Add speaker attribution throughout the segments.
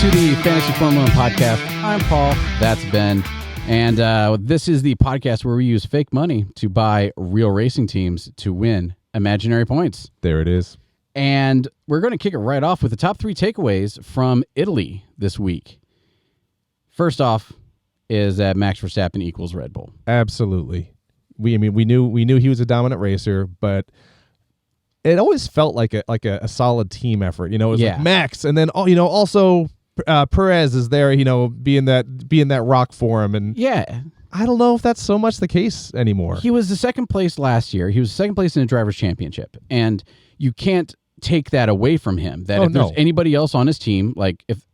Speaker 1: to the Fantasy Formula One Podcast. I'm Paul. That's Ben. And this is the podcast where we use fake money to buy real racing teams to win imaginary points.
Speaker 2: There it is.
Speaker 1: And we're going to kick it right off with the top 3 takeaways from Italy this week. First off is that Max Verstappen equals Red Bull.
Speaker 2: Absolutely. We knew he was a dominant racer, but it always felt like a solid team effort. It was like Max, and then also Perez is there, being that rock for him. And
Speaker 1: yeah,
Speaker 2: I don't know if that's so much the case anymore.
Speaker 1: He was the second place last year. He was second place in the Drivers' Championship, and you can't take that away from him. That if there's anybody else on his team, like if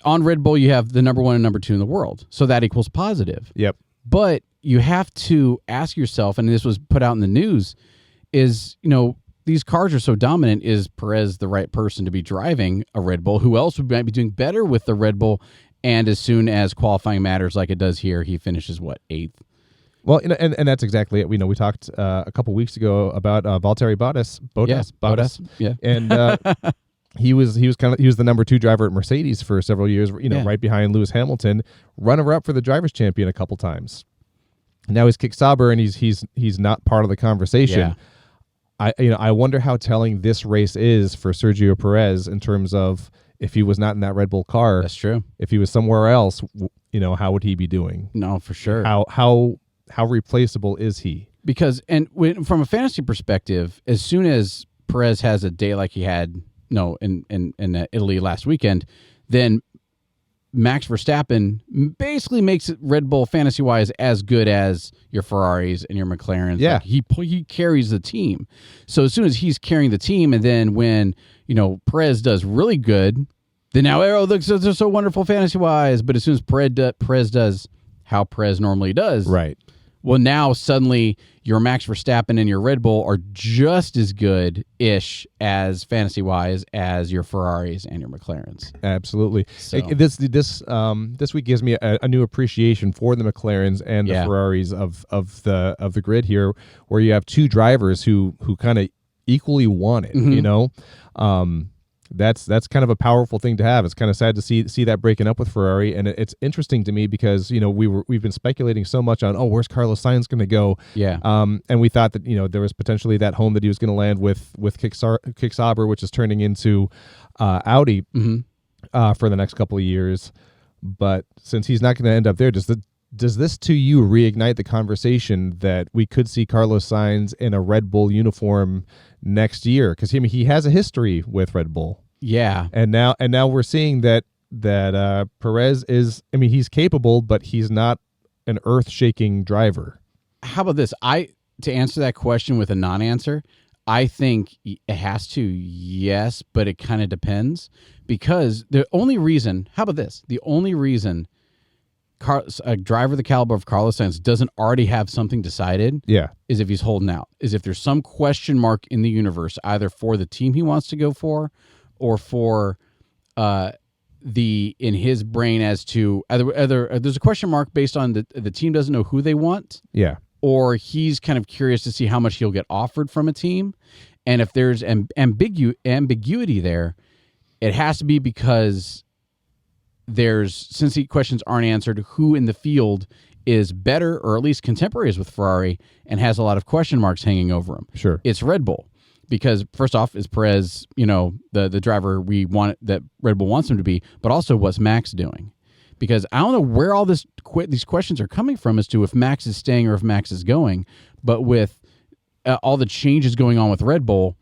Speaker 1: on Red Bull you have the number 1 and number 2 in the world, so that equals positive.
Speaker 2: Yep.
Speaker 1: But you have to ask yourself, and this was put out in the news, is these cars are so dominant. Is Perez the right person to be driving a Red Bull? Who else might be doing better with the Red Bull? And as soon as qualifying matters, like it does here, he finishes 8th.
Speaker 2: Well, and that's exactly it. We talked a couple weeks ago about Valtteri Bottas.
Speaker 1: Yeah.
Speaker 2: And he was the number 2 driver at Mercedes for several years. Right behind Lewis Hamilton, runner-up for the Drivers' Champion a couple times. Now he's kicked Sauber, and he's not part of the conversation.
Speaker 1: Yeah.
Speaker 2: I wonder how telling this race is for Sergio Perez in terms of if he was not in that Red Bull car.
Speaker 1: That's true.
Speaker 2: If he was somewhere else, how would he be doing?
Speaker 1: No, for sure.
Speaker 2: How replaceable is he? Because
Speaker 1: from a fantasy perspective, as soon as Perez has a day like he had in Italy last weekend, then Max Verstappen basically makes it Red Bull fantasy-wise as good as your Ferraris and your McLarens.
Speaker 2: Yeah.
Speaker 1: Like he carries the team. So as soon as he's carrying the team, and then when, Perez does really good, then now, looks they're so wonderful fantasy-wise. But as soon as Perez does how Perez normally does,
Speaker 2: right.
Speaker 1: Well, now suddenly your Max Verstappen and your Red Bull are just as good-ish as fantasy-wise as your Ferraris and your McLarens.
Speaker 2: Absolutely.
Speaker 1: So.
Speaker 2: This week gives me a new appreciation for the McLarens and the Ferraris of the grid here, where you have 2 drivers who kind of equally want it.
Speaker 1: Mm-hmm.
Speaker 2: That's kind of a powerful thing to have. It's kind of sad to see that breaking up with Ferrari, and it's interesting to me because we've been speculating so much on where's Carlos Sainz going to go, and we thought that there was potentially that home that he was going to land with Kick Sauber, which is turning into Audi for the next couple of years. But since he's not going to end up there, does this to you reignite the conversation that we could see Carlos Sainz in a Red Bull uniform next year? Because he has a history with Red Bull.
Speaker 1: Yeah.
Speaker 2: And now we're seeing that Perez is, he's capable, but he's not an earth-shaking driver.
Speaker 1: How about this? To answer that question with a non-answer, I think it has to, yes, but it kind of depends. Because the only reason a driver the caliber of Carlos Sainz doesn't already have something decided is if he's holding out, is if there's some question mark in the universe, either for the team he wants to go for or for in his brain as to either there's a question mark based on the team doesn't know who they want, or he's kind of curious to see how much he'll get offered from a team. And if there's ambiguity there, it has to be because since the questions aren't answered, who in the field is better, or at least contemporaries with Ferrari, and has a lot of question marks hanging over him.
Speaker 2: Sure.
Speaker 1: It's Red Bull. Because first off, is Perez, the driver we want that Red Bull wants him to be, but also what's Max doing? Because I don't know where all these questions are coming from as to if Max is staying or if Max is going, but with all the changes going on with Red Bull,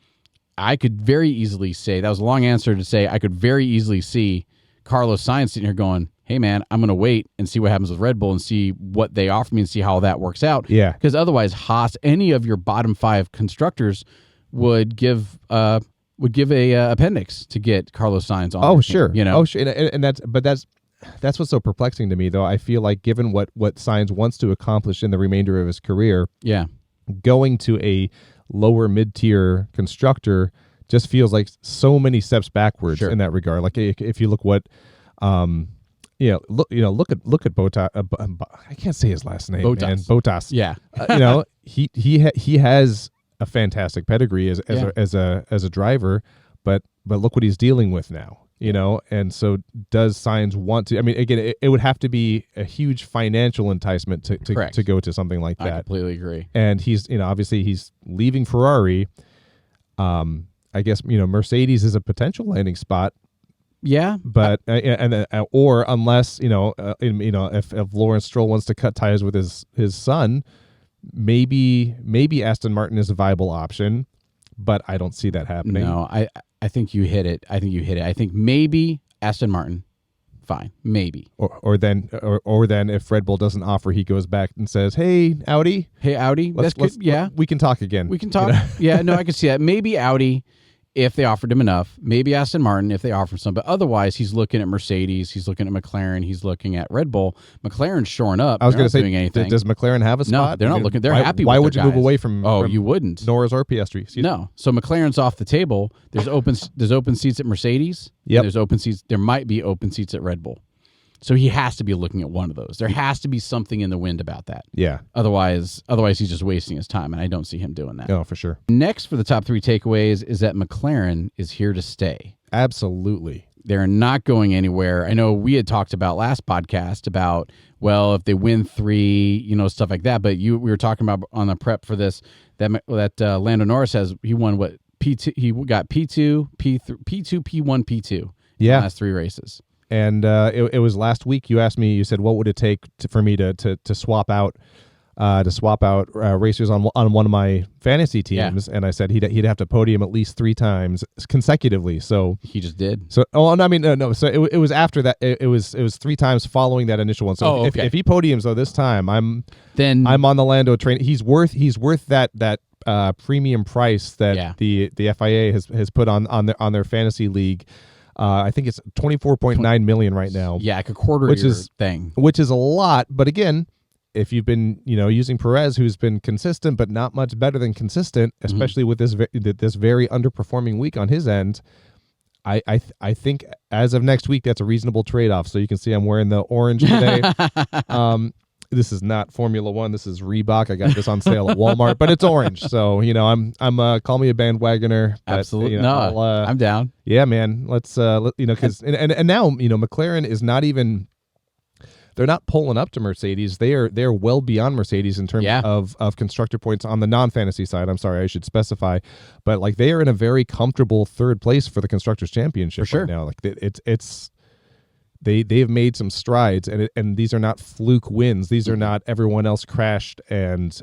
Speaker 1: I could very easily say, that was a long answer to say, I could very easily see Carlos Sainz sitting here going, hey man, I'm going to wait and see what happens with Red Bull and see what they offer me and see how that works out.
Speaker 2: Yeah.
Speaker 1: Because otherwise, Haas, any of your bottom 5 constructors would give a appendix to get Carlos Sainz on.
Speaker 2: Oh, sure.
Speaker 1: Oh,
Speaker 2: sure. And that's what's so perplexing to me, though. I feel like given what Sainz wants to accomplish in the remainder of his career, going to a lower mid-tier constructor just feels like so many steps backwards in that regard. Like if you look what, look at Bottas. I can't say his last name. Bottas.
Speaker 1: Yeah.
Speaker 2: He has a fantastic pedigree as a driver, but look what he's dealing with now. you know, and so does Sainz want to? I mean, again, it would have to be a huge financial enticement to go to something like that.
Speaker 1: I completely agree.
Speaker 2: And he's, you know, obviously he's leaving Ferrari. I guess, you know, Mercedes is a potential landing spot.
Speaker 1: Yeah,
Speaker 2: but or unless if Lawrence Stroll wants to cut ties with his son, maybe Aston Martin is a viable option, but I don't see that happening.
Speaker 1: No, I think you hit it. I think maybe Aston Martin, fine, maybe.
Speaker 2: Or then if Red Bull doesn't offer, he goes back and says, "Hey Audi, we can talk again.
Speaker 1: We can talk."
Speaker 2: You know?
Speaker 1: Yeah, no, I can see that. Maybe Audi, if they offered him enough. Maybe Aston Martin, if they offer some. But otherwise, he's looking at Mercedes. He's looking at McLaren. He's looking at Red Bull. McLaren's shoring up.
Speaker 2: I was going to say,
Speaker 1: doing anything.
Speaker 2: Does McLaren have a spot?
Speaker 1: No, they're not looking. They're happy.
Speaker 2: Why
Speaker 1: with
Speaker 2: would
Speaker 1: their
Speaker 2: you
Speaker 1: guys.
Speaker 2: move away from?
Speaker 1: Oh, you wouldn't.
Speaker 2: Norris or Piastri.
Speaker 1: No. So McLaren's off the table. There's open seats at Mercedes.
Speaker 2: Yep.
Speaker 1: There's open seats. There might be open seats at Red Bull. So he has to be looking at one of those. There has to be something in the wind about that.
Speaker 2: Yeah.
Speaker 1: Otherwise he's just wasting his time, and I don't see him doing that.
Speaker 2: No, for sure.
Speaker 1: Next for the top 3 takeaways is that McLaren is here to stay.
Speaker 2: Absolutely.
Speaker 1: They're not going anywhere. I know we had talked about last podcast about, well, if they win 3, you know, stuff like that. But we were talking about on the prep for this that Lando Norris he won what P2. He got P2, P3, P2, P1, P2. In the last 3 races.
Speaker 2: And it was last week. You asked me. You said, "What would it take for me to swap out racers on one of my fantasy teams?" And I said he'd have to podium at least 3 times consecutively. So
Speaker 1: he just did.
Speaker 2: So no. So it was after that. It was 3 times following that initial one. So if he podiums though this time, I'm on the Lando train. He's worth that premium price that the FIA has put on their fantasy league. I think it's 24.9 million right now.
Speaker 1: Yeah, like a quarter
Speaker 2: which
Speaker 1: of your
Speaker 2: is
Speaker 1: thing.
Speaker 2: Which is a lot, but again, if you've been, you know, using Perez, who's been consistent but not much better than consistent, especially with this very underperforming week on his end, I think as of next week that's a reasonable trade-off. So you can see I'm wearing the orange today. This is not Formula One. This is Reebok. I got this on sale at Walmart, but it's orange. So, you know, I'm call me a bandwagoner. But,
Speaker 1: absolutely.
Speaker 2: You know,
Speaker 1: no, I'm down.
Speaker 2: Yeah, man. Let's, you know, because, and now, you know, McLaren is not even, they're not pulling up to Mercedes. They're well beyond Mercedes in terms of constructor points on the non-fantasy side. I'm sorry, I should specify, but like they are in a very comfortable 3rd place for the Constructors Championship right now. Like they've made some strides, and these are not fluke wins. These are not everyone else crashed and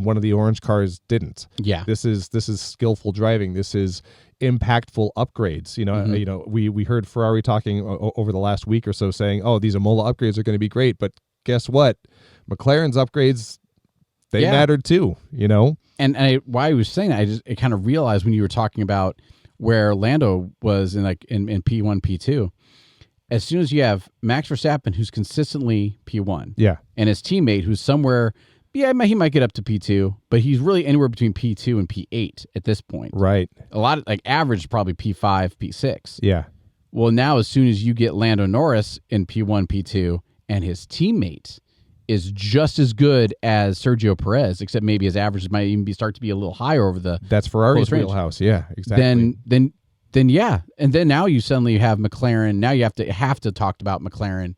Speaker 2: one of the orange cars didn't. Yeah, this is skillful driving. This is impactful upgrades. You know, you know, we heard Ferrari talking over the last week or so saying, "Oh, these Imola upgrades are going to be great," but guess what? McLaren's upgrades they mattered too. You know, and
Speaker 1: why I was saying that, I kind of realized when you were talking about where Lando was in P1, P2. As soon as you have Max Verstappen, who's consistently P1, and his teammate, who's somewhere, he might get up to P2, but he's really anywhere between P2 and P8 at this point.
Speaker 2: Right.
Speaker 1: A lot of, average probably P5, P6.
Speaker 2: Yeah.
Speaker 1: Well, now as soon as you get Lando Norris in P1, P2, and his teammate is just as good as Sergio Perez, except maybe his averages might even start to be a little higher over the.
Speaker 2: That's Ferrari's wheelhouse. Yeah, exactly.
Speaker 1: Then and then now you suddenly have McLaren. Now you have to talk about McLaren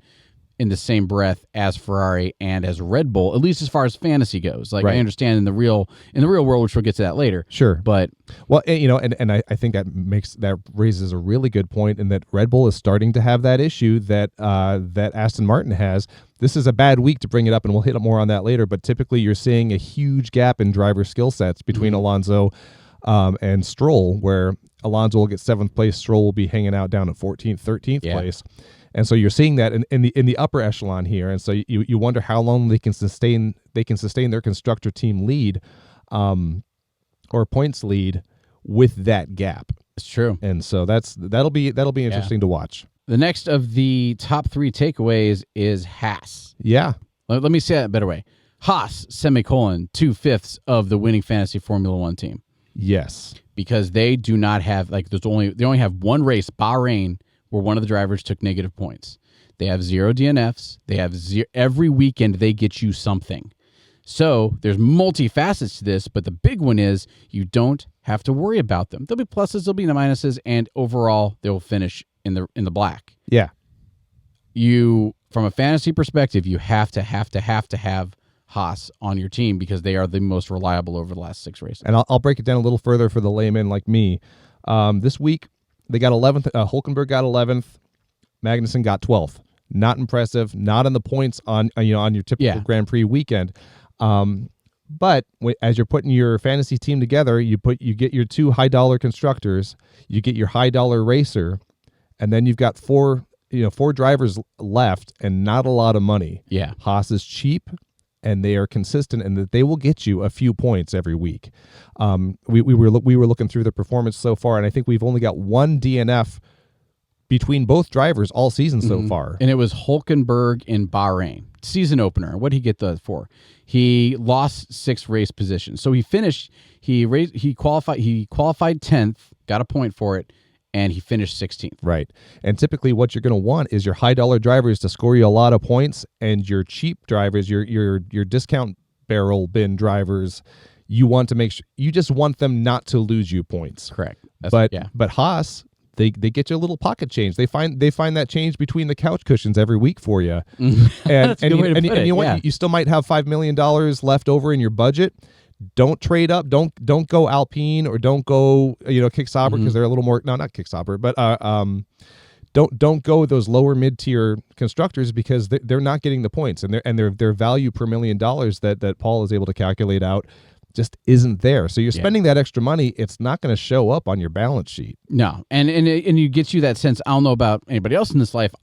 Speaker 1: in the same breath as Ferrari and as Red Bull, at least as far as fantasy goes. I understand in the real world, which we'll get to that later.
Speaker 2: Sure,
Speaker 1: but
Speaker 2: you know, and I think that raises a really good point in that Red Bull is starting to have that issue that Aston Martin has. This is a bad week to bring it up, and we'll hit more on that later. But typically, you're seeing a huge gap in driver skill sets between Alonso and Stroll, where Alonso will get 7th place, Stroll will be hanging out down at 14th, 13th place. And so you're seeing that in the upper echelon here. And so you wonder how long they can sustain their constructor team lead or points lead with that gap.
Speaker 1: It's true.
Speaker 2: And so that'll be interesting to watch.
Speaker 1: The next of the top 3 takeaways is Haas.
Speaker 2: Yeah.
Speaker 1: Let me say that a better way. Haas, 2/5 of the winning fantasy Formula One team.
Speaker 2: Yes.
Speaker 1: Because they do not have, they only have one race, Bahrain, where one of the drivers took negative points. They have 0 DNFs. They have every weekend they get you something. So there's multifacets to this, but the big one is you don't have to worry about them. There'll be pluses, there'll be minuses, and overall they will finish in the black.
Speaker 2: Yeah.
Speaker 1: You, from a fantasy perspective, you have to have Haas on your team because they are the most reliable over the last 6 races.
Speaker 2: And I'll break it down a little further for the layman like me. This week they got 11th. Hulkenberg got 11th. Magnussen got 12th. Not impressive. Not in the points on your typical Grand Prix weekend. But as you're putting your fantasy team together, you get your 2 high-dollar constructors, you get your high-dollar racer, and then you've got 4 drivers left and not a lot of money.
Speaker 1: Yeah.
Speaker 2: Haas is cheap, and they are consistent, and that they will get you a few points every week. We were looking through the performance so far, and I think we've only got 1 DNF between both drivers all season so far.
Speaker 1: And it was Hulkenberg in Bahrain. Season opener. What did he get for? He lost 6 race positions. So he finished, he qualified 10th, got a point for it, and he finished 16th.
Speaker 2: Right. And typically what you're going to want is your high-dollar drivers to score you a lot of points, and your cheap drivers, your discount barrel bin drivers, you want to make sure, you just want them not to lose you points.
Speaker 1: Correct.
Speaker 2: But Haas, they get you a little pocket change. They find that change between the couch cushions every week for you. And you know what? You still might have $5 million left over in your budget. Don't trade up. Don't go Alpine, or don't go Kick Sauber, because they're a little more, not Kick Sauber, but don't go with those lower mid-tier constructors, because they're not getting the points, and their value per $1 million that Paul is able to calculate out just isn't there. So you're spending that extra money. It's not going to show up on your balance sheet.
Speaker 1: No. And you get you that sense. I don't know about anybody else in this life.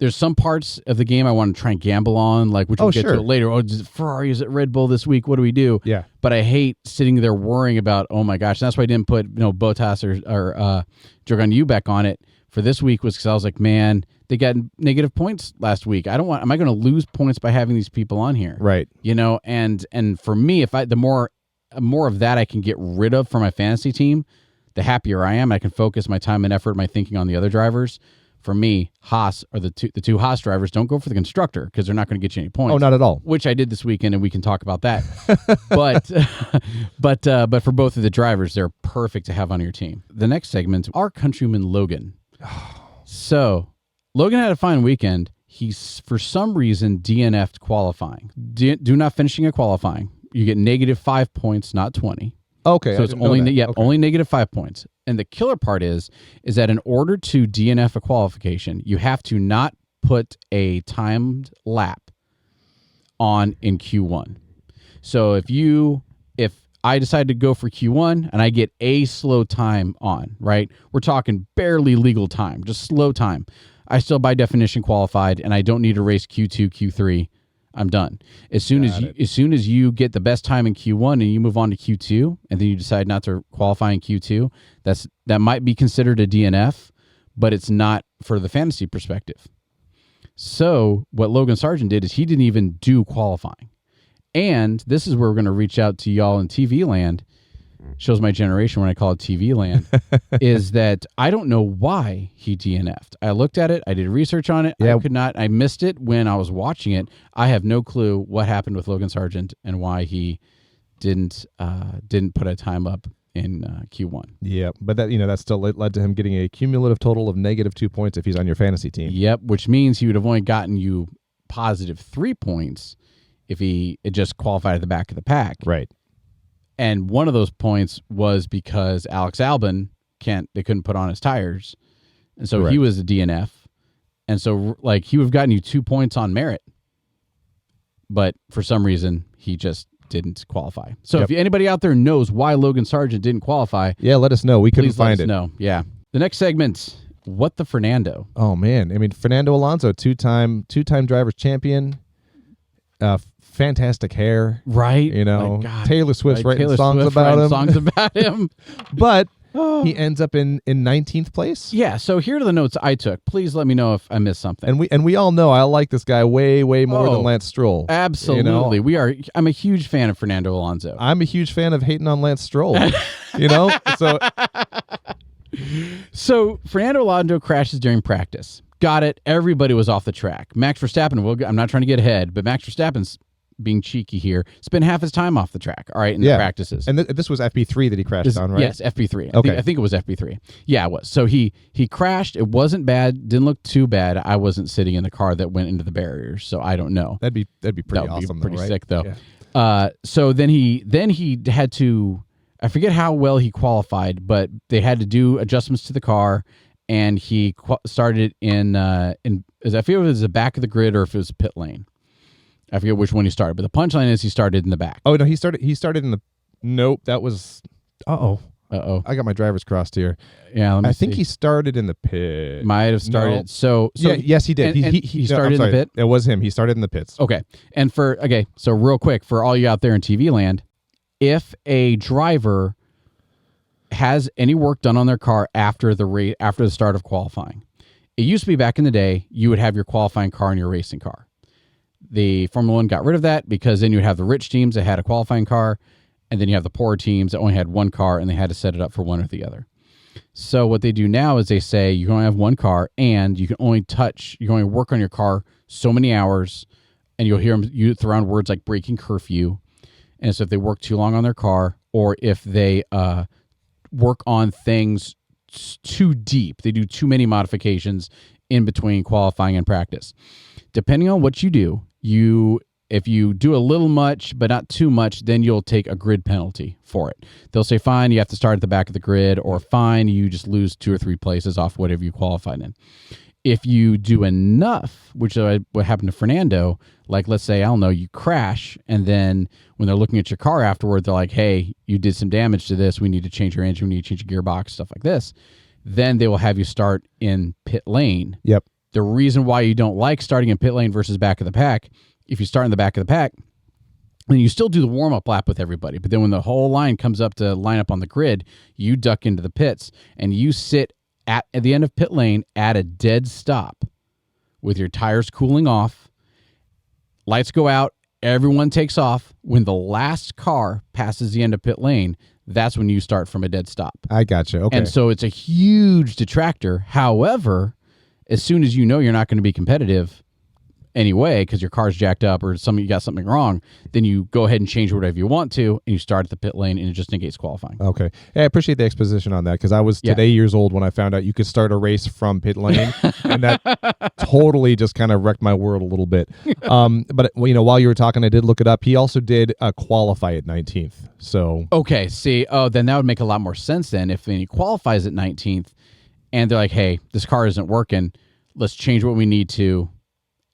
Speaker 1: There's some parts of the game I want to try and gamble on, like, which we'll get to later. Oh, is it Ferrari? Is it Red Bull this week? What do we do?
Speaker 2: Yeah.
Speaker 1: But I hate sitting there worrying about, oh my gosh. And that's why I didn't put, Bottas or Dragon Yu back on it for this week, was because I was like, man, they got negative points last week. Am I going to lose points by having these people on here?
Speaker 2: Right.
Speaker 1: And for me, the more of that I can get rid of for my fantasy team, the happier I am. I can focus my time and effort, my thinking on the other drivers. For me, Haas, or the two Haas drivers, don't go for the constructor, because they're not going to get you any points.
Speaker 2: Oh, not at all.
Speaker 1: Which I did this weekend, and we can talk about that. but for both of the drivers, they're perfect to have on your team. The next segment, our countryman Logan. So Logan had a fine weekend. He's, for some reason, DNF'd qualifying. Do not finishing a qualifying. You get -5 points, not 20.
Speaker 2: Okay.
Speaker 1: So it's only only -5 points. And the killer part is that in order to DNF a qualification, you have to not put a timed lap on in Q1. So if I decide to go for Q1 and I get a slow time on, right? We're talking barely legal time, just slow time. I still by definition qualified, and I don't need to race Q2, Q3. I'm done. As soon as you get the best time in Q1 and you move on to Q2, and then you decide not to qualify in Q2, that might be considered a DNF, but it's not for the fantasy perspective. So what Logan Sargent did is he didn't even do qualifying. And this is where we're going to reach out to y'all in TV land. Shows my generation when I call it TV land, is that I don't know why he DNF'd. I looked at it. I did research on it. Yeah. I missed it when I was watching it. I have no clue what happened with Logan Sargent and why he didn't put a time up in Q1.
Speaker 2: Yeah, but that still led to him getting a cumulative total of -2 points if he's on your fantasy team.
Speaker 1: Yep, which means he would have only gotten you +3 points if he had just qualified at the back of the pack.
Speaker 2: Right.
Speaker 1: And one of those points was because Alex Albon they couldn't put on his tires. And so he was a DNF. And so he would have gotten you 2 points on merit. But for some reason, he just didn't qualify. So if anybody out there knows why Logan Sargent didn't qualify,
Speaker 2: let us know. We couldn't find it.
Speaker 1: No, yeah. The next segment, what the Fernando?
Speaker 2: Oh man, I mean, Fernando Alonso, two-time drivers champion. Fantastic hair,
Speaker 1: right?
Speaker 2: Taylor Swift's writing songs about him. But he ends up in 19th place.
Speaker 1: Yeah. So here are the notes I took. Please let me know if I missed something.
Speaker 2: And we all know I like this guy way more than Lance Stroll.
Speaker 1: Absolutely, I'm a huge fan of Fernando Alonso.
Speaker 2: I'm a huge fan of hating on Lance Stroll.
Speaker 1: So Fernando Alonso crashes during practice. Got it. Everybody was off the track. Max Verstappen. I'm not trying to get ahead, but Max Verstappen's being cheeky here, spend half his time off the track, all right, in the practices.
Speaker 2: And this was FP3 that he crashed on, right?
Speaker 1: Yes, FP3.
Speaker 2: Okay.
Speaker 1: I think it was FP3. Yeah, it was. So he crashed. It wasn't bad. Didn't look too bad. I wasn't sitting in the car that went into the barriers, so I don't know.
Speaker 2: That'd be pretty awesome.
Speaker 1: Pretty
Speaker 2: right?
Speaker 1: sick though.
Speaker 2: Yeah.
Speaker 1: So then he had to. I forget how well he qualified, but they had to do adjustments to the car, and he started in I forget if it was the back of the grid or if it was pit lane. I forget which one he started, but the punchline is he started in the back.
Speaker 2: Oh no, he started in the. Nope, that was. I got my drivers crossed here.
Speaker 1: Yeah,
Speaker 2: I think he started in the pit.
Speaker 1: Might have started. No. So
Speaker 2: yeah, yes, he did.
Speaker 1: He started in the pit.
Speaker 2: It was him. He started in the pits.
Speaker 1: Okay, and so real quick for all you out there in TV land, if a driver has any work done on their car after the start of qualifying, it used to be back in the day you would have your qualifying car and your racing car. The Formula One got rid of that because then you would have the rich teams that had a qualifying car, and then you have the poorer teams that only had one car and they had to set it up for one or the other. So what they do now is they say you can only have one car and you can only work on your car so many hours, and you'll hear them throw around words like breaking curfew. And so if they work too long on their car, or if they work on things too deep, they do too many modifications in between qualifying and practice. Depending on what you do, if you do a little much but not too much, then you'll take a grid penalty for it. They'll say, fine, you have to start at the back of the grid, or fine, you just lose 2 or 3 places off whatever you qualified in. If you do enough, which is what happened to Fernando, like let's say, I don't know, you crash, and then when they're looking at your car afterward, they're like, hey, you did some damage to this, we need to change your engine, we need to change your gearbox, stuff like this. Then they will have you start in pit lane.
Speaker 2: Yep.
Speaker 1: The reason why you don't like starting in pit lane versus back of the pack, if you start in the back of the pack, then you still do the warm-up lap with everybody. But then when the whole line comes up to line up on the grid, you duck into the pits, and you sit at the end of pit lane at a dead stop with your tires cooling off, lights go out, everyone takes off. When the last car passes the end of pit lane, that's when you start from a dead stop.
Speaker 2: I gotcha. Okay.
Speaker 1: And so it's a huge detractor. However, as soon as you know you're not going to be competitive anyway because your car's jacked up or you got something wrong, then you go ahead and change whatever you want to, and you start at the pit lane, and it just negates qualifying.
Speaker 2: Okay. Hey, I appreciate the exposition on that, because I was today years old when I found out you could start a race from pit lane, and that totally just kind of wrecked my world a little bit. But while you were talking, I did look it up. He also did qualify at 19th. So
Speaker 1: okay, see, then that would make a lot more sense then if he qualifies at 19th, and they're like, hey, this car isn't working, let's change what we need to,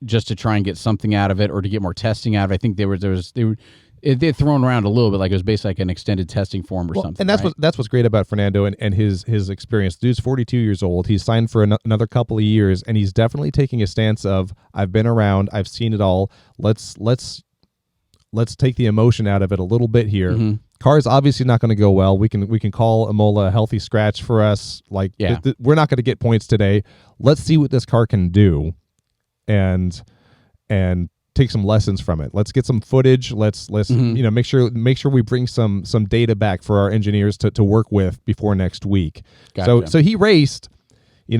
Speaker 1: just to try and get something out of it or to get more testing out of it. I think they'd thrown around a little bit, like it was basically like an extended testing form or something.
Speaker 2: And that's what's great about Fernando and his experience. The dude's 42 years old. He's signed for another couple of years, and he's definitely taking a stance of, I've been around, I've seen it all. Let's take the emotion out of it a little bit here. Mm-hmm. Car is obviously not going to go well. We can call Imola a healthy scratch for us. Like we're not going to get points today. Let's see what this car can do. And take some lessons from it. Let's get some footage. Let's make sure we bring some data back for our engineers to work with before next week. Gotcha. So he raced. He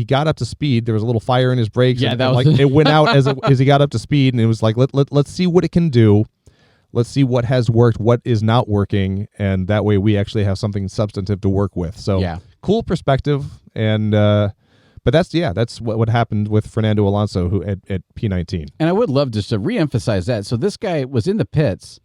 Speaker 2: got up to speed. There was a little fire in his brakes.
Speaker 1: Yeah,
Speaker 2: it went out as he got up to speed, and it was like let's see what it can do. Let's see what has worked, what is not working, and that way we actually have something substantive to work with. So cool perspective. And but that's what happened with Fernando Alonso, who at P19.
Speaker 1: And I would love just to reemphasize that. So this guy was in the pits.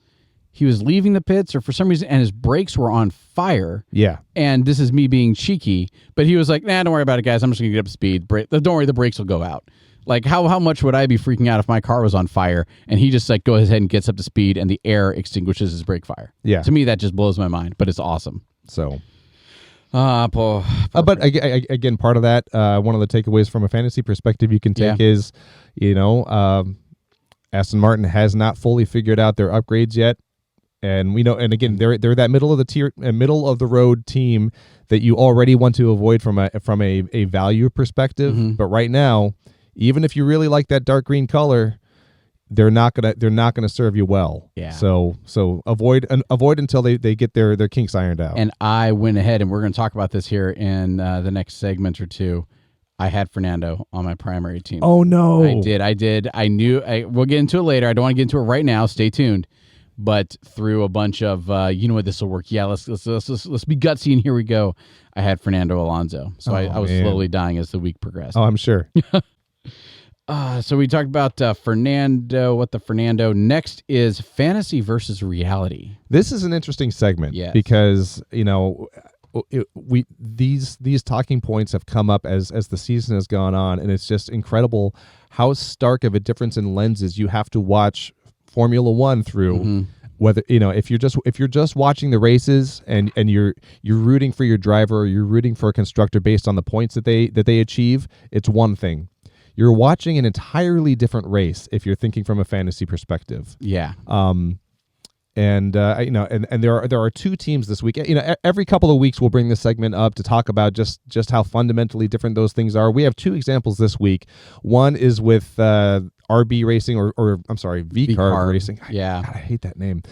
Speaker 1: He was leaving the pits, or for some reason, and his brakes were on fire.
Speaker 2: Yeah.
Speaker 1: And this is me being cheeky, but he was like, nah, don't worry about it, guys. I'm just going to get up to speed. Don't worry, the brakes will go out. Like, how much would I be freaking out if my car was on fire? And he just goes ahead and gets up to speed, and the air extinguishes his brake fire.
Speaker 2: Yeah.
Speaker 1: To me, that just blows my mind, but it's awesome.
Speaker 2: So...
Speaker 1: but
Speaker 2: again, part of that, one of the takeaways from a fantasy perspective you can take is, Aston Martin has not fully figured out their upgrades yet, and again, they're that middle of the road team that you already want to avoid from a value perspective. Mm-hmm. But right now, even if you really like that dark green color, they're not gonna serve you well.
Speaker 1: Yeah.
Speaker 2: So avoid until they get their kinks ironed out.
Speaker 1: And I went ahead, and we're going to talk about this here in the next segment or two. I had Fernando on my primary team.
Speaker 2: Oh no.
Speaker 1: I did. I knew. We'll get into it later. I don't want to get into it right now. Stay tuned. But through a bunch of, you know what, this will work. Yeah, let's be gutsy, and here we go. I had Fernando Alonso, so I was slowly dying as the week progressed.
Speaker 2: Oh, I'm sure.
Speaker 1: So we talked about Fernando. What the Fernando? Next is fantasy versus reality.
Speaker 2: This is an interesting segment because these talking points have come up as the season has gone on, and it's just incredible how stark of a difference in lenses you have to watch Formula One through. Whether if you're just watching the races and you're rooting for your driver, or you're rooting for a constructor based on the points that they achieve, it's one thing. You're watching an entirely different race if you're thinking from a fantasy perspective.
Speaker 1: Yeah.
Speaker 2: And there are two teams this week. Every couple of weeks we'll bring this segment up to talk about just how fundamentally different those things are. We have two examples this week. One is with RB Racing, or I'm sorry, V-Carb Racing.
Speaker 1: Yeah,
Speaker 2: God, I hate that name.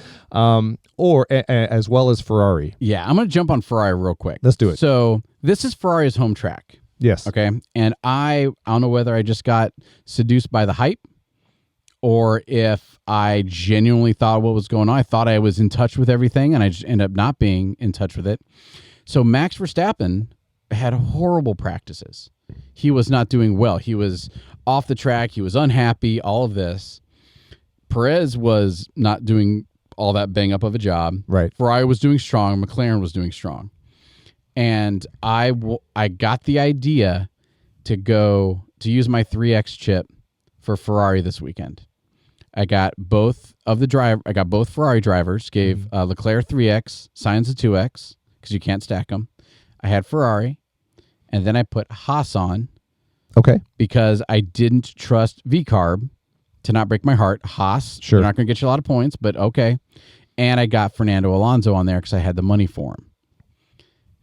Speaker 2: Or as well as Ferrari.
Speaker 1: Yeah, I'm going to jump on Ferrari real quick.
Speaker 2: Let's do it.
Speaker 1: So this is Ferrari's home track.
Speaker 2: Yes.
Speaker 1: Okay. And I don't know whether I just got seduced by the hype, or if I genuinely thought what was going on. I thought I was in touch with everything, and I just ended up not being in touch with it. So Max Verstappen had horrible practices. He was not doing well. He was off the track. He was unhappy, all of this. Perez was not doing all that bang up of a job.
Speaker 2: Right.
Speaker 1: Ferrari was doing strong. McLaren was doing strong. And I got the idea to use my 3X chip for Ferrari this weekend. I got both Ferrari drivers, gave Leclerc 3X, Sainz a 2X, because you can't stack them. I had Ferrari, and then I put Haas on.
Speaker 2: Okay.
Speaker 1: Because I didn't trust V-Carb to not break my heart. Haas,
Speaker 2: sure,
Speaker 1: they're not going to get you a lot of points, but okay. And I got Fernando Alonso on there because I had the money for him.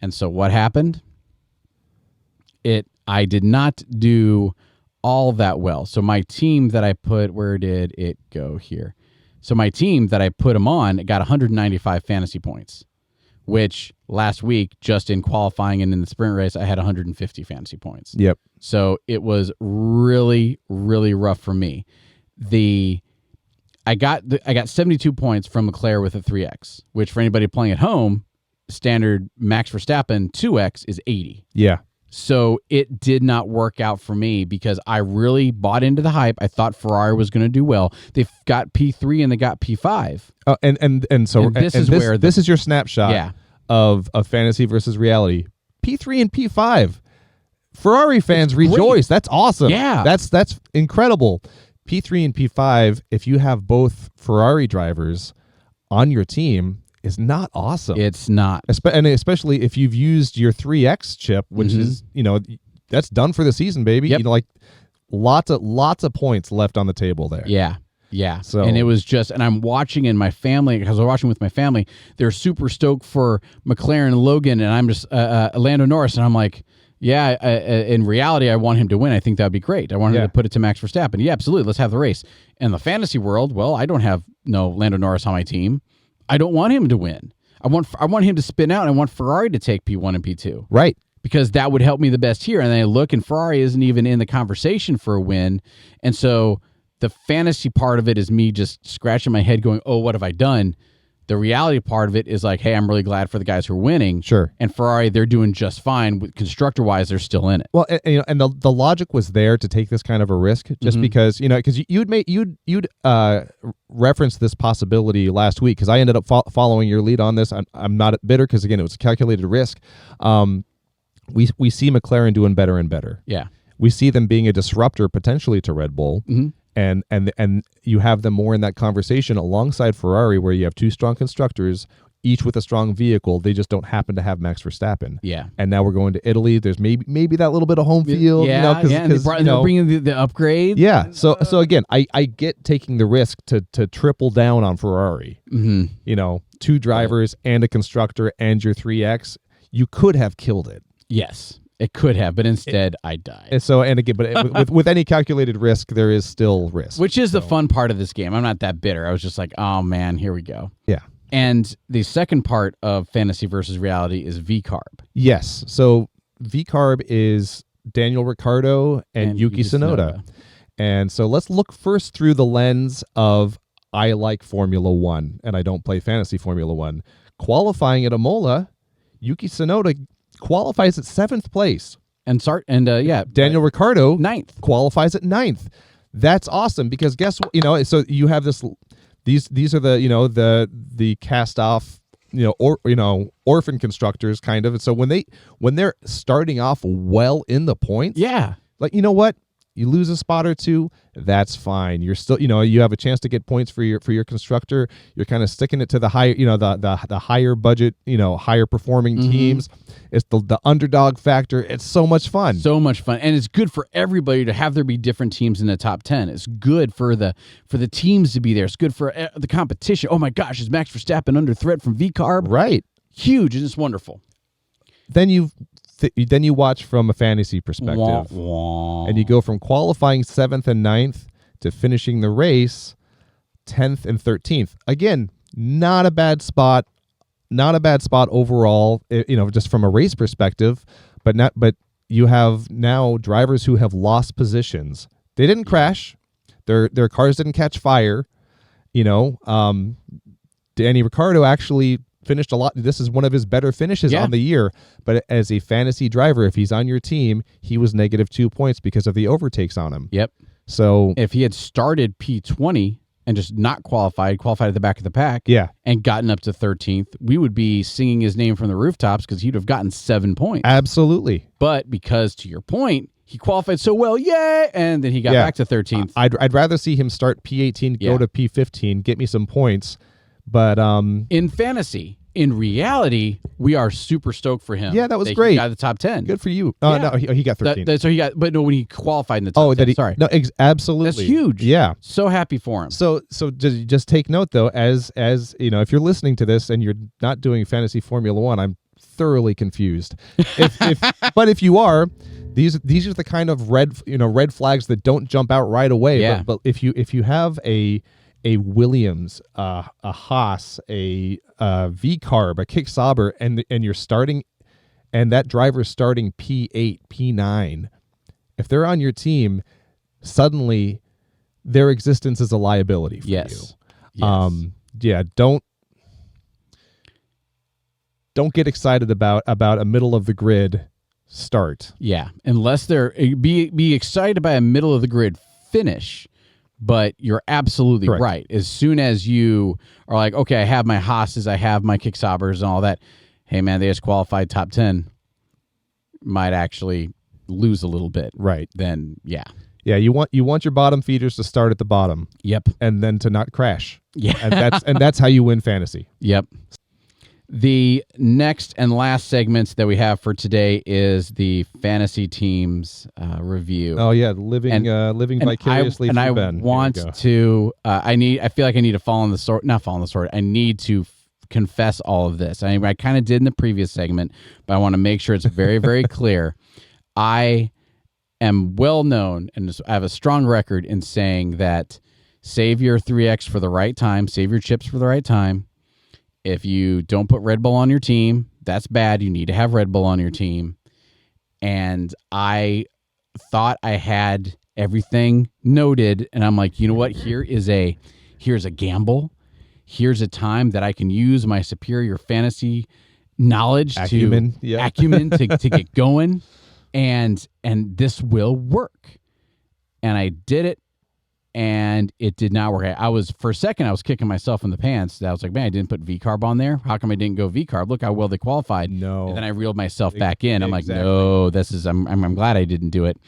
Speaker 1: And so what happened? I did not do all that well. So my team that I put, where did it go here? So my team that I put him on got 195 fantasy points, which last week, just in qualifying and in the sprint race, I had 150 fantasy points.
Speaker 2: Yep.
Speaker 1: So it was really, really rough for me. I got 72 points from Leclerc with a 3X, which for anybody playing at home, standard Max Verstappen 2X is 80.
Speaker 2: Yeah.
Speaker 1: So it did not work out for me because I really bought into the hype. I thought Ferrari was going to do well. They've got P3 and they got P5.
Speaker 2: So this is your snapshot of fantasy versus reality. P3 and P5. Ferrari fans rejoice. That's awesome.
Speaker 1: Yeah.
Speaker 2: That's incredible. P3 and P5, if you have both Ferrari drivers on your team, is not awesome.
Speaker 1: It's not.
Speaker 2: And especially if you've used your 3X chip, which is, that's done for the season, baby.
Speaker 1: Yep.
Speaker 2: Lots of points left on the table there.
Speaker 1: Yeah. Yeah.
Speaker 2: So,
Speaker 1: and it was and I'm watching in my family, because I was watching with my family, they're super stoked for McLaren and Logan, and I'm just Lando Norris, and I'm like, yeah, in reality, I want him to win. I think that would be great. I want him to put it to Max Verstappen. Yeah, absolutely. Let's have the race. In the fantasy world, well, I don't have Lando Norris on my team. I don't want him to win. I want him to spin out, and I want Ferrari to take P1 and P2.
Speaker 2: Right.
Speaker 1: Because that would help me the best here. And then I look, and Ferrari isn't even in the conversation for a win. And so the fantasy part of it is me just scratching my head going, oh, what have I done? The reality part of it is like, hey, I'm really glad for the guys who are winning.
Speaker 2: Sure. And
Speaker 1: Ferrari, they're doing just fine. Constructor-wise, they're still in it.
Speaker 2: Well, and the logic was there to take this kind of a risk, just because you'd referenced this possibility last week, because I ended up following your lead on this. I'm not bitter because, again, it was a calculated risk. We see McLaren doing better and better.
Speaker 1: Yeah.
Speaker 2: We see them being a disruptor potentially to Red Bull.
Speaker 1: Mm-hmm.
Speaker 2: And you have them more in that conversation alongside Ferrari, where you have two strong constructors, each with a strong vehicle. They just don't happen to have Max Verstappen.
Speaker 1: Yeah.
Speaker 2: And now we're going to Italy. There's maybe that little bit of home field.
Speaker 1: Yeah. And they're bringing the upgrade.
Speaker 2: Yeah. So again, I get taking the risk to triple down on Ferrari.
Speaker 1: Mm-hmm.
Speaker 2: Two drivers and a constructor and your 3X. You could have killed it.
Speaker 1: Yes. It could have, but instead I died.
Speaker 2: But with any calculated risk, there is still risk.
Speaker 1: Which is the fun part of this game. I'm not that bitter. I was just like, oh man, here we go.
Speaker 2: Yeah.
Speaker 1: And the second part of fantasy versus reality is V-Carb.
Speaker 2: Yes. So V-Carb is Daniel Ricciardo and Yuki Tsunoda. And so let's look first through the lens of I like Formula One and I don't play fantasy Formula One. Qualifying at Imola, Yuki Tsunoda qualifies at 7th place. Daniel Ricciardo
Speaker 1: 9th
Speaker 2: qualifies at 9th. That's awesome because guess what? So you have these are the cast off orphan constructors kind of. And so when they're starting off well in the points, like, you know what? You lose a spot or two, that's fine. You're still, you have a chance to get points for your constructor. You're kind of sticking it to the higher, the higher budget, higher performing teams. It's the underdog factor. It's so much fun.
Speaker 1: So much fun. And it's good for everybody to have there be different teams in the top 10. It's good for the teams to be there. It's good for the competition. Oh my gosh, is Max Verstappen under threat from VCarb?
Speaker 2: Right.
Speaker 1: Huge, and it's wonderful.
Speaker 2: Then you watch from a fantasy perspective, and you go from qualifying 7th and 9th to finishing the race 10th and 13th. Again, not a bad spot overall, just from a race perspective, but you have now drivers who have lost positions. They didn't crash. Their cars didn't catch fire. Danny Ricciardo actually finished a lot. This is one of his better finishes on the year. But as a fantasy driver, if he's on your team, he was -2 points because of the overtakes on him.
Speaker 1: Yep.
Speaker 2: So
Speaker 1: if he had started P20 and just not qualified at the back of the pack, and gotten up to 13th, we would be singing his name from the rooftops because he'd have gotten 7 points.
Speaker 2: Absolutely.
Speaker 1: But because, to your point, he qualified so well, and then he got back to 13th.
Speaker 2: I'd rather see him start P18, go to P15, get me some points. But
Speaker 1: in fantasy, in reality, we are super stoked for him.
Speaker 2: Yeah, that was great.
Speaker 1: He got the top 10.
Speaker 2: Good for you. No, he got 13.
Speaker 1: So he got, but no, when he qualified in the top 10. Sorry.
Speaker 2: No, absolutely.
Speaker 1: That's huge.
Speaker 2: Yeah.
Speaker 1: So happy for him.
Speaker 2: So just take note though, as if you're listening to this and you're not doing fantasy Formula One, I'm thoroughly confused. But if you are, these are the kind of red flags that don't jump out right away.
Speaker 1: Yeah.
Speaker 2: But if you have a Williams, a Haas, a VCarb, a Kick Sauber, and you're starting, and that driver's starting P8, P9, if they're on your team, suddenly their existence is a liability for you.
Speaker 1: Yes.
Speaker 2: Don't get excited about a middle of the grid start.
Speaker 1: Yeah, unless they're be excited by a middle of the grid finish. But you're absolutely right. As soon as you are like, okay, I have my Haas's, I have my Kick Saubers and all that. Hey, man, they just qualified top 10. Might actually lose a little bit.
Speaker 2: Right.
Speaker 1: Then, yeah.
Speaker 2: Yeah, you want your bottom feeders to start at the bottom.
Speaker 1: Yep.
Speaker 2: And then to not crash.
Speaker 1: Yeah.
Speaker 2: And that's how you win fantasy.
Speaker 1: Yep. The next and last segment that we have for today is the fantasy teams review.
Speaker 2: Oh yeah, living vicariously through Ben.
Speaker 1: I want to. I feel like I need to fall on the sword. Not fall on the sword. I need to confess all of this. I kind of did in the previous segment, but I want to make sure it's very, very clear. I am well known, and I have a strong record in saying that save your 3X for the right time, save your chips for the right time. If you don't put Red Bull on your team, that's bad. You need to have Red Bull on your team. And I thought I had everything noted, and I'm like, you know what? Here's a gamble. Here's a time that I can use my superior fantasy knowledge acumen to get going, and this will work. And I did it. And it did not work. For a second, I was kicking myself in the pants. I was like, man, I didn't put VCarb on there. How come I didn't go VCarb? Look how well they qualified.
Speaker 2: No.
Speaker 1: And then I reeled myself back in. I'm like, no, I'm glad I didn't do it.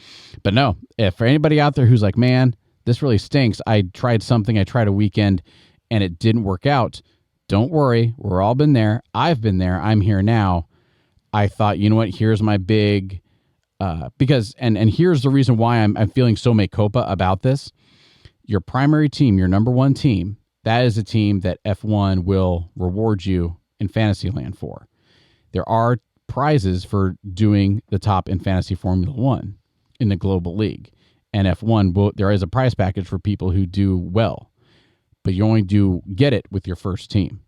Speaker 1: But no, if for anybody out there who's like, man, this really stinks. I tried a weekend and it didn't work out. Don't worry. We're all been there. I've been there. I'm here now. I thought, you know what? Here's my big, because here's the reason why I'm feeling so mea culpa about this. Your primary team, your number one team, that is a team that F1 will reward you in Fantasyland for. There are prizes for doing the top in Fantasy Formula One in the Global League. And F1, there is a prize package for people who do well. But you only do get it with your first team.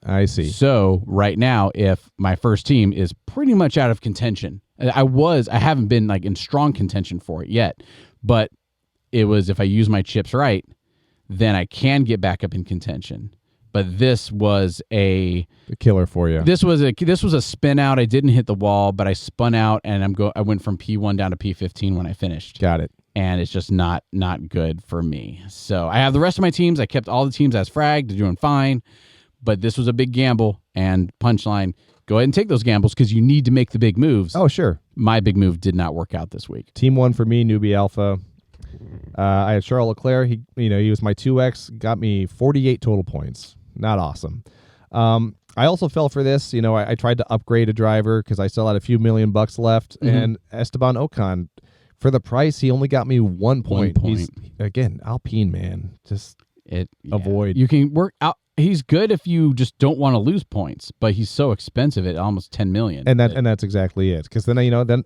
Speaker 2: I see.
Speaker 1: So right now, if my first team is pretty much out of contention, I haven't been like in strong contention for it yet, but it was, if I use my chips right, then I can get back up in contention. But this was a
Speaker 2: killer for you.
Speaker 1: This was a spin out. I didn't hit the wall, but I spun out, and I went from P1 down to P15 when I finished.
Speaker 2: Got it.
Speaker 1: And it's just not good for me. So I have the rest of my teams. I kept all the teams as fragged. They're doing fine. But this was a big gamble. And punchline, go ahead and take those gambles because you need to make the big moves.
Speaker 2: Oh, sure.
Speaker 1: My big move did not work out this week.
Speaker 2: Team 1 for me, Newbie Alpha. I had Charles Leclerc. He was my 2X. Got me 48 total points. Not awesome. I also fell for this. I tried to upgrade a driver because I still had a few $1 million left. Mm-hmm. And Esteban Ocon, for the price, he only got me 1 point. He's, again, Alpine, man. Just avoid.
Speaker 1: You can work out. He's good if you just don't want to lose points, but he's so expensive at almost $10 million.
Speaker 2: And that's exactly it. Because then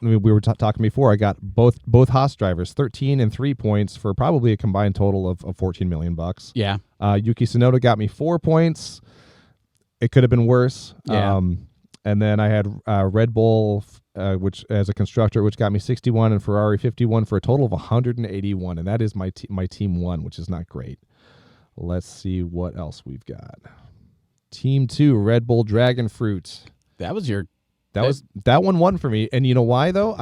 Speaker 2: we were talking before. I got both Haas drivers 13 and 3 points for probably a combined total of $14 million.
Speaker 1: Yeah.
Speaker 2: Yuki Tsunoda got me 4 points. It could have been worse.
Speaker 1: Yeah.
Speaker 2: And then I had Red Bull, which as a constructor, which got me 61, and Ferrari 51 for a total of 181. And that is my team 1, which is not great. Let's see what else we've got. Team 2, Red Bull Dragon Fruit.
Speaker 1: That
Speaker 2: one won for me. And you know why though?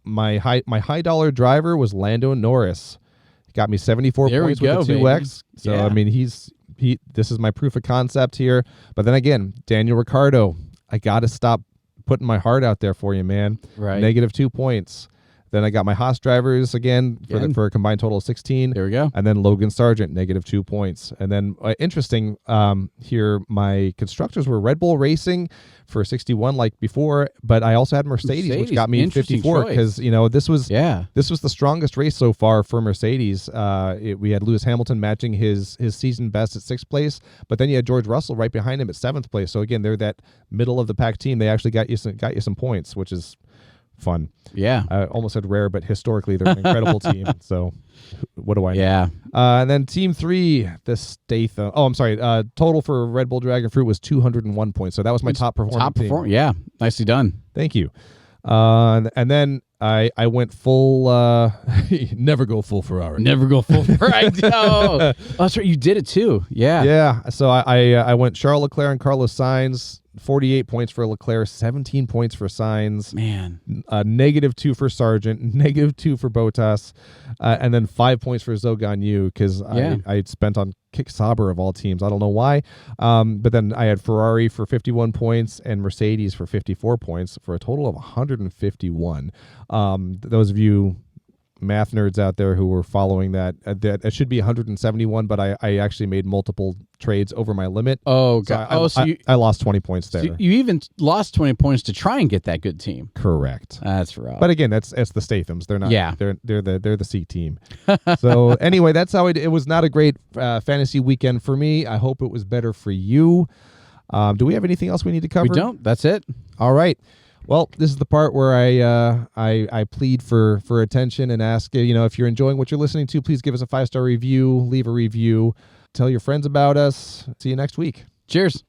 Speaker 2: My high dollar driver was Lando Norris. He got me 74 points with the 2X. Baby. So yeah. I mean this is my proof of concept here. But then again, Daniel Ricciardo, I gotta stop putting my heart out there for you, man.
Speaker 1: Right.
Speaker 2: -2 points. Then I got my Haas drivers again for a combined total of 16.
Speaker 1: There we go.
Speaker 2: And then Logan Sargent, -2 points. And then interesting here, my constructors were Red Bull Racing for 61 like before, but I also had Mercedes which got me 54 because this was the strongest race so far for Mercedes. We had Lewis Hamilton matching his season best at 6th place, but then you had George Russell right behind him at 7th place. So again, they're that middle of the pack team. They actually got you some points, which is fun.
Speaker 1: Yeah.
Speaker 2: I almost said rare, but historically they're an incredible team. So what do I know?
Speaker 1: Yeah.
Speaker 2: And then team 3, the Statham. Oh, I'm sorry. Total for Red Bull Dragon Fruit was 201 points. So that was my top performing team.
Speaker 1: Yeah. Nicely done.
Speaker 2: Thank you. And then I went full never go full Ferrari.
Speaker 1: Never go full Ferrari. Oh, that's right. You did it too. Yeah.
Speaker 2: Yeah. So I went Charles Leclerc and Carlos Sainz. 48 points for Leclerc, 17 points for Sainz.
Speaker 1: Man.
Speaker 2: -2 for Sargent, -2 for Bottas, and then 5 points for Zhou Yu because I spent on Kick Sauber of all teams. I don't know why. But then I had Ferrari for 51 points and Mercedes for 54 points for a total of 151. Those of you math nerds out there who were following that it should be 171, but I actually made multiple trades over my limit.
Speaker 1: Oh god!
Speaker 2: So I lost 20 points there.
Speaker 1: So you even lost 20 points to try and get that good team.
Speaker 2: Correct.
Speaker 1: That's rough.
Speaker 2: But again, that's the Stathams. They're not.
Speaker 1: Yeah.
Speaker 2: They're the C team. So anyway, that's how it was. Not a great fantasy weekend for me. I hope it was better for you. Do we have anything else we need to cover?
Speaker 1: We don't. That's it.
Speaker 2: All right. Well, this is the part where I plead for attention and ask, if you're enjoying what you're listening to, please give us a 5-star review, leave a review, tell your friends about us. See you next week.
Speaker 1: Cheers.